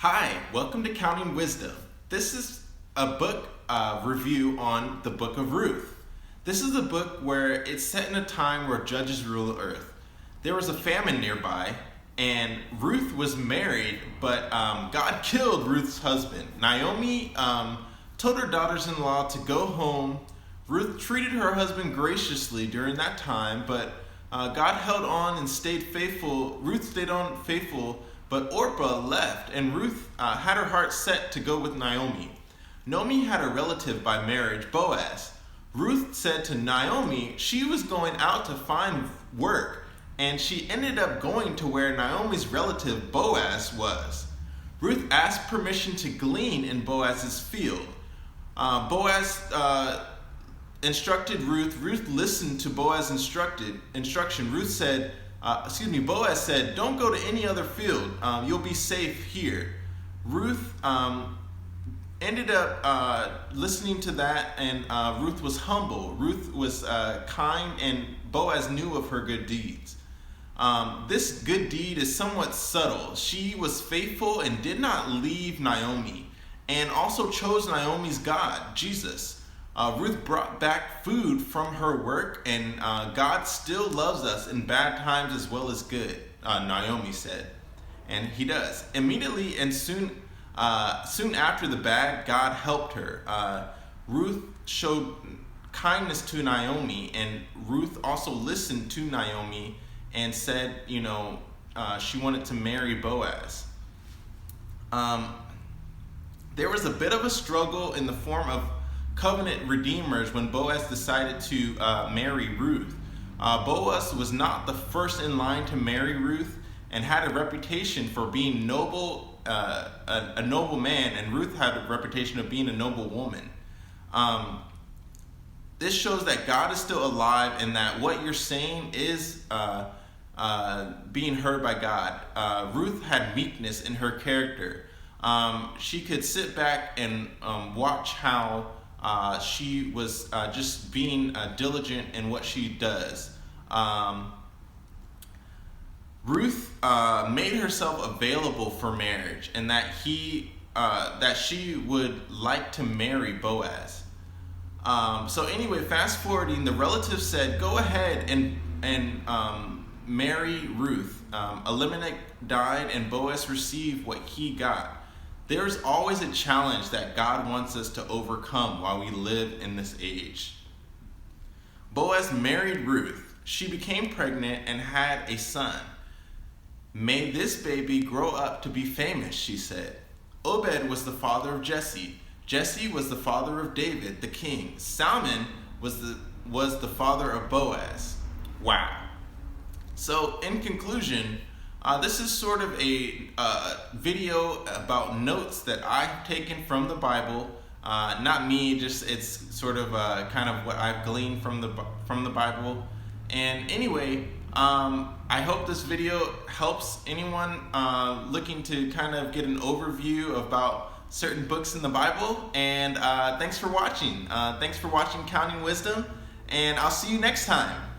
Hi, welcome to Counting Wisdom. This is a book review on the book of Ruth. This is a book where it's set in a time where judges rule the earth. There was a famine nearby, and Ruth was married, but God killed Ruth's husband. Naomi told her daughters-in-law to go home. Ruth treated her husband graciously during that time, but God held on and stayed faithful. Ruth stayed on faithful, but Orpah left, and Ruth had her heart set to go with Naomi. Naomi had a relative by marriage, Boaz. Ruth said to Naomi she was going out to find work, and she ended up going to where Naomi's relative Boaz was. Ruth asked permission to glean in Boaz's field. Boaz instructed Ruth. Ruth listened to Boaz's instruction. Boaz said, "Don't go to any other field. You'll be safe here." Ruth ended up listening to that, and Ruth was humble. Ruth was kind, and Boaz knew of her good deeds. This good deed is somewhat subtle. She was faithful and did not leave Naomi, and also chose Naomi's God, Jesus. Ruth brought back food from her work, and God still loves us in bad times as well as good, Naomi said. And he does. Immediately and soon after the bad, God helped her. Ruth showed kindness to Naomi, and Ruth also listened to Naomi and said, she wanted to marry Boaz. There was a bit of a struggle in the form of covenant redeemers when Boaz decided to marry Ruth. Boaz was not the first in line to marry Ruth and had a reputation for being noble, a noble man, and Ruth had a reputation of being a noble woman. This shows that God is still alive and that what you're saying is being heard by God. Ruth had meekness in her character. She could sit back and watch how she was just being diligent in what she does. Ruth made herself available for marriage, and that she would like to marry Boaz. So anyway, fast forwarding, the relative said, "Go ahead and marry Ruth." Elimelech died, and Boaz received what he got. There's always a challenge that God wants us to overcome while we live in this age. Boaz married Ruth. She became pregnant and had a son. "May this baby grow up to be famous," she said. Obed was the father of Jesse. Jesse was the father of David, the king. Salmon was the father of Boaz. Wow. So in conclusion, this is sort of a video about notes that I've taken from the Bible. Not me, just it's sort of kind of what I've gleaned from the Bible. And anyway, I hope this video helps anyone looking to kind of get an overview about certain books in the Bible. And thanks for watching. Thanks for watching Counting Wisdom, and I'll see you next time.